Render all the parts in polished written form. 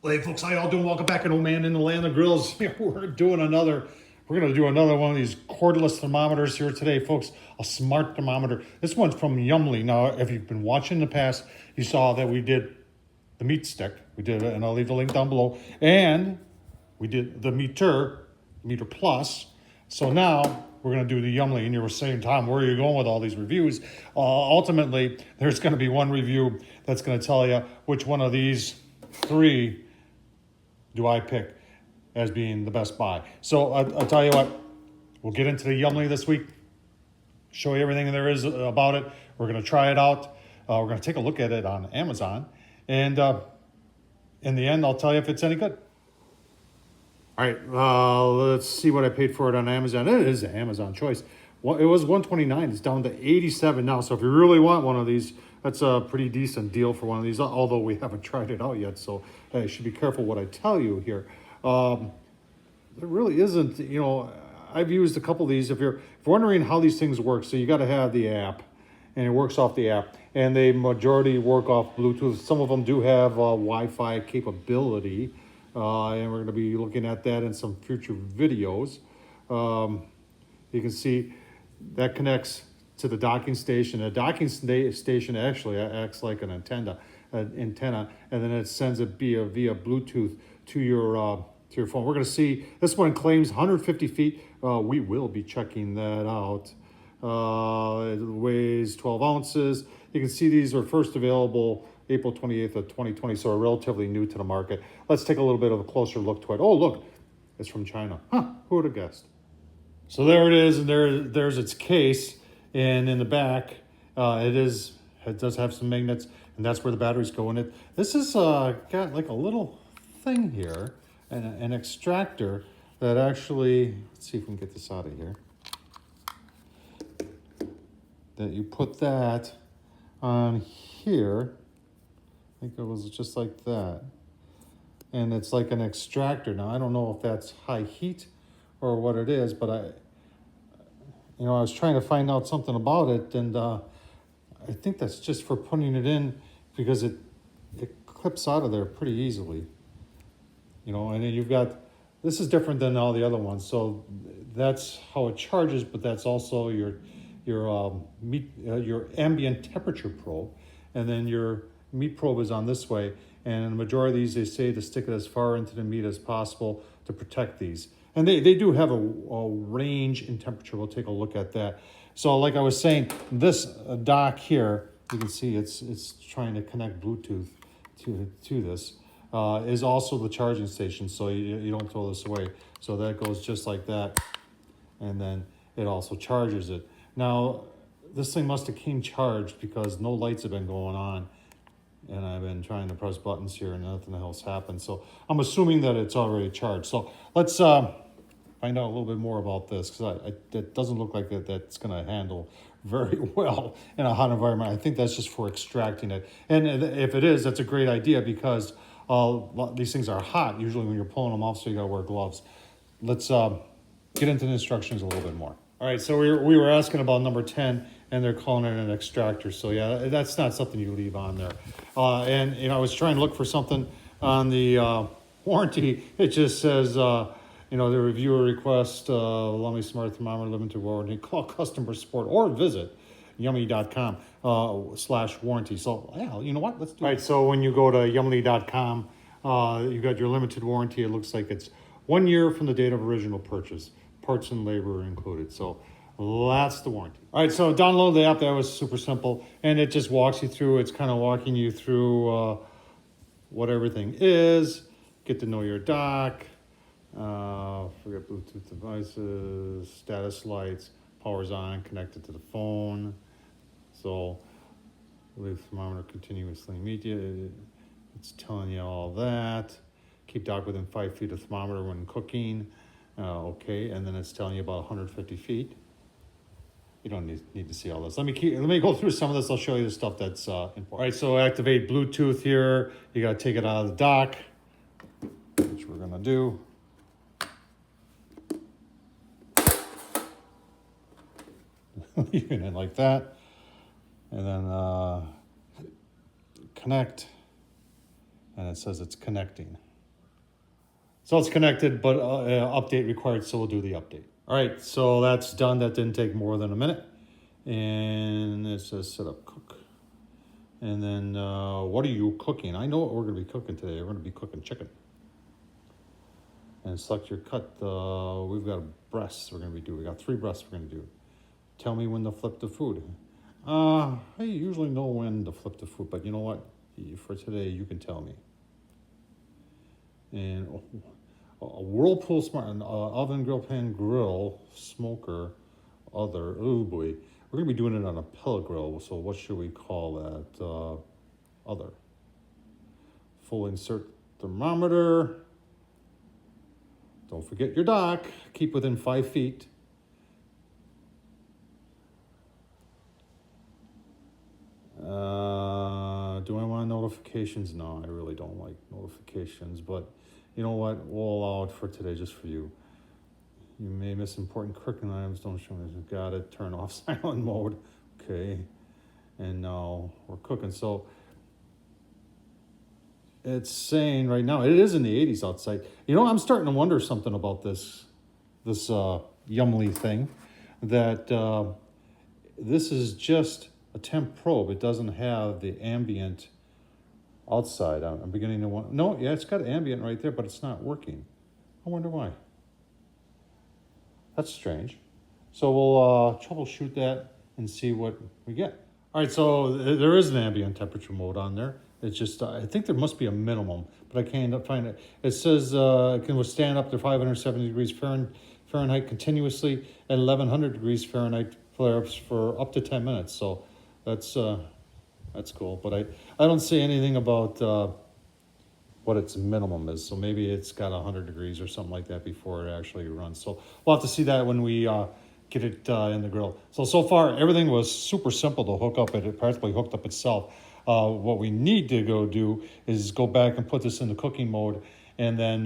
Well, hey folks, how y'all doing? Welcome back to Old Man in the Land of Grills. We're gonna do another one of these cordless thermometers here today, folks. A smart thermometer. This one's from Yummly. Now, if you've been watching in the past, you saw that we did the meat stick. We did it, and I'll leave the link down below. And we did the meter plus. So now we're gonna do the Yummly, and you were saying, Tom, where are you going with all these reviews? Ultimately, there's gonna be one review that's gonna tell you which one of these three do I pick as being the best buy. So I'll tell you what, we'll get into the Yummly this week, show you everything there is about it. We're going to try it out. We're going to take a look at it on Amazon. And in the end, I'll tell you if it's any good. All right, let's see what I paid for it on Amazon. It is an Amazon choice. Well, it was $129. It's down to $87 now. So if you really want one of these, that's a pretty decent deal for one of these, although we haven't tried it out yet. So I should be careful what I tell you here. There really isn't, I've used a couple of these. If you're wondering how these things work, so you got to have the app, and it works off the app. And they majority work off Bluetooth. Some of them do have Wi-Fi capability. And we're going to be looking at that in some future videos. You can see that connects to the docking station. A docking station actually acts like an antenna, and then it sends it via Bluetooth to your phone. We're going to see this one claims 150 feet. We will be checking that out. It weighs 12 ounces. You can see these were first available April 28th of 2020, so are relatively new to the market. Let's take a little bit of a closer look to it. Oh, look, it's from China. Huh, who would have guessed? So there it is, and there's its case. And in the back, it does have some magnets, and that's where the batteries go in it. This has got like a little thing here, an extractor that actually, let's see if we can get this out of here, that you put that on here. I think it was just like that. And it's like an extractor. Now, I don't know if that's high heat or what it is, but I was trying to find out something about it, and I think that's just for putting it in because it clips out of there pretty easily. And then you've got, this is different than all the other ones. So that's how it charges, but that's also your ambient temperature probe, and then your meat probe is on this way. And in the majority of these, they say to stick it as far into the meat as possible to protect these. And they do have a range in temperature. We'll take a look at that. So like I was saying, this dock here, you can see it's trying to connect Bluetooth to this, is also the charging station, so you don't throw this away. So that goes just like that, and then it also charges it. Now, this thing must have came charged because no lights have been going on, and I've been trying to press buttons here and nothing else happened. So I'm assuming that it's already charged. So let's find out a little bit more about this, because it doesn't look like that's going to handle very well in a hot environment. I think that's just for extracting it. And if it is, that's a great idea, because these things are hot usually when you're pulling them off, so you got to wear gloves. Let's get into the instructions a little bit more. All right, so we were asking about number 10, and they're calling it an extractor. So yeah, that's not something you leave on there. And I was trying to look for something on the warranty. It just says, the reviewer request, Yummly Smart Thermometer Limited Warranty. Call customer support or visit yummly.com/warranty. So yeah, you know what? Let's do it. All right, so when you go to yummly.com, you got your limited warranty. It looks like it's 1 year from the date of original purchase. Parts and labor are included. So that's the warranty. All right, so download the app. That was super simple, and it just walks you through. It's kind of walking you through what everything is. Get to know your dock. Forget Bluetooth devices, status lights, power's on, connected to the phone. So leave thermometer continuously media. It's telling you all that. Keep dock within 5 feet of thermometer when cooking. Okay, and then it's telling you about 150 feet. You don't need to see all this. Let me go through some of this. I'll show you the stuff that's important. All right, so activate Bluetooth here. You got to take it out of the dock, which we're gonna do. Leaving it like that, and then connect, and it says it's connecting. So it's connected, but update required, so we'll do the update. All right, so that's done. That didn't take more than a minute. And it says set up cook. And then what are you cooking? I know what we're going to be cooking today. We're going to be cooking chicken. And select your cut. We've got breasts we're going to be doing. We got 3 breasts we're going to do. Tell me when to flip the food. I usually know when to flip the food, but you know what? For today, you can tell me. And a Whirlpool Smart, an oven, grill, pan, grill, smoker, other. Oh boy, we're gonna be doing it on a pellet grill. So what should we call that? Other. Full insert thermometer. Don't forget your dock. Keep within 5 feet. Do I want notifications? No, I really don't like notifications, but you know what? We'll allow it for today, just for you. You may miss important cooking items. Don't show me. Got it. Turn off silent mode. Okay. And now we're cooking. So it's saying right now, it is in the 80s outside. You know, I'm starting to wonder something about this Yummly thing, that this is just a temp probe. It doesn't have the ambient outside. I'm beginning to want, no, yeah, it's got ambient right there, but it's not working. I wonder why. That's strange. So we'll troubleshoot that and see what we get. All right, so there is an ambient temperature mode on there. It's just, I think there must be a minimum, but I can't find it. It says it can withstand up to 570 degrees Fahrenheit continuously at 1100 degrees Fahrenheit flare-ups for up to 10 minutes. So that's cool, but I don't see anything about what its minimum is. So maybe it's got 100 degrees or something like that before it actually runs. So we'll have to see that when we get it in the grill. So far, everything was super simple to hook up. It practically hooked up itself. What we need to go do is go back and put this into cooking mode and then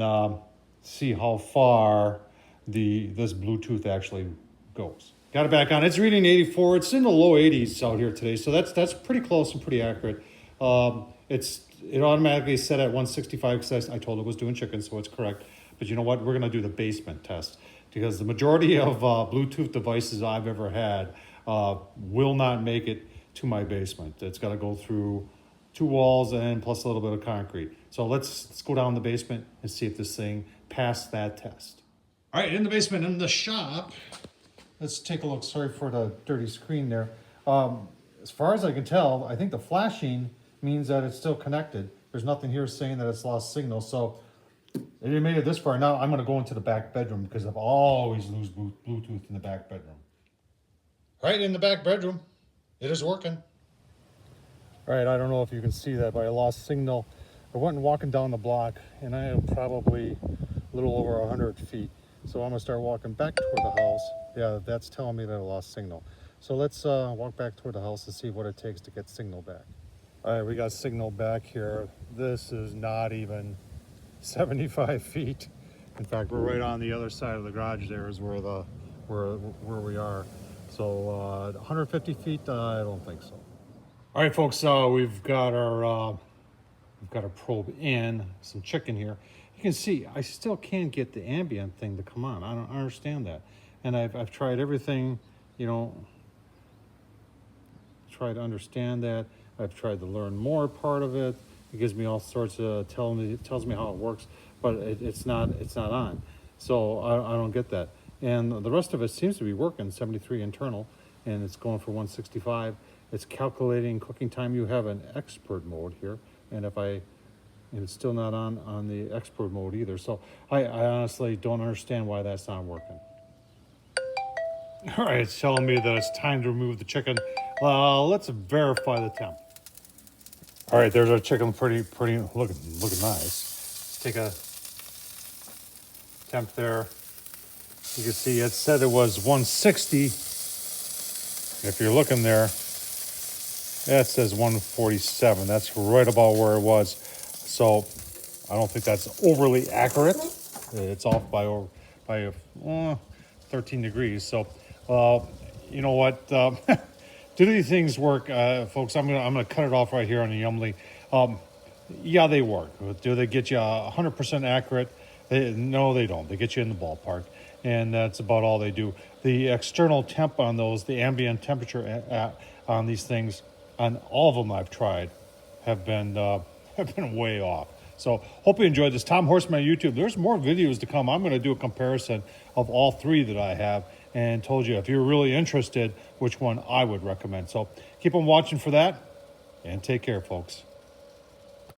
see how far this Bluetooth actually goes. Got it back on. It's reading 84. It's in the low 80s out here today, so that's pretty close and pretty accurate. It automatically set at 165 because I told it was doing chicken, so it's correct. But you know what? We're going to do the basement test because the majority of Bluetooth devices I've ever had will not make it to my basement. It's got to go through 2 walls and plus a little bit of concrete. So let's go down the basement and see if this thing passed that test. All right, in the basement, in the shop. Let's take a look. Sorry for the dirty screen there. As far as I can tell, I think the flashing means that it's still connected. There's nothing here saying that it's lost signal. So it made it this far. Now I'm going to go into the back bedroom because I've always lose Bluetooth in the back bedroom. Right in the back bedroom. It is working. All right, I don't know if you can see that, but I lost signal. I went walking down the block, and I am probably a little over 100 feet. So I'm gonna start walking back toward the house. Yeah, that's telling me that I lost signal. So let's walk back toward the house and see what it takes to get signal back. All right, we got signal back here. This is not even 75 feet. In fact, we're right on the other side of the garage. There is where we are. So 150 feet, I don't think so. All right, folks, we've got our probe in, some chicken here. You can see I still can't get the ambient thing to come on. I don't understand that. And I've tried everything, you know, try to understand that. I've tried to learn more part of it. It gives me all sorts of tells me how it works, but it's not on. So I don't get that. And the rest of it seems to be working. 73 internal, and it's going for 165. It's calculating cooking time. You have an expert mode here, and it's still not on the expert mode either. So I honestly don't understand why that's not working. All right, it's telling me that it's time to remove the chicken. Let's verify the temp. All right, there's our chicken, pretty looking nice. Let's take a temp there. You can see it said it was 160. If you're looking there, it says 147. That's right about where it was. So I don't think that's overly accurate. It's off by 13 degrees. So you know what? Do these things work, folks? I'm gonna cut it off right here on the Yummly. Yeah, they work. Do they get you 100% accurate? No, they don't. They get you in the ballpark, and that's about all they do. The external temp on those, the ambient temperature on these things, on all of them I've tried, have been have been way off. So hope you enjoyed this. Tom Horseman on YouTube. There's more videos to come. I'm going to do a comparison of all three that I have, and told you if you're really interested, which one I would recommend. So keep on watching for that, and take care, folks.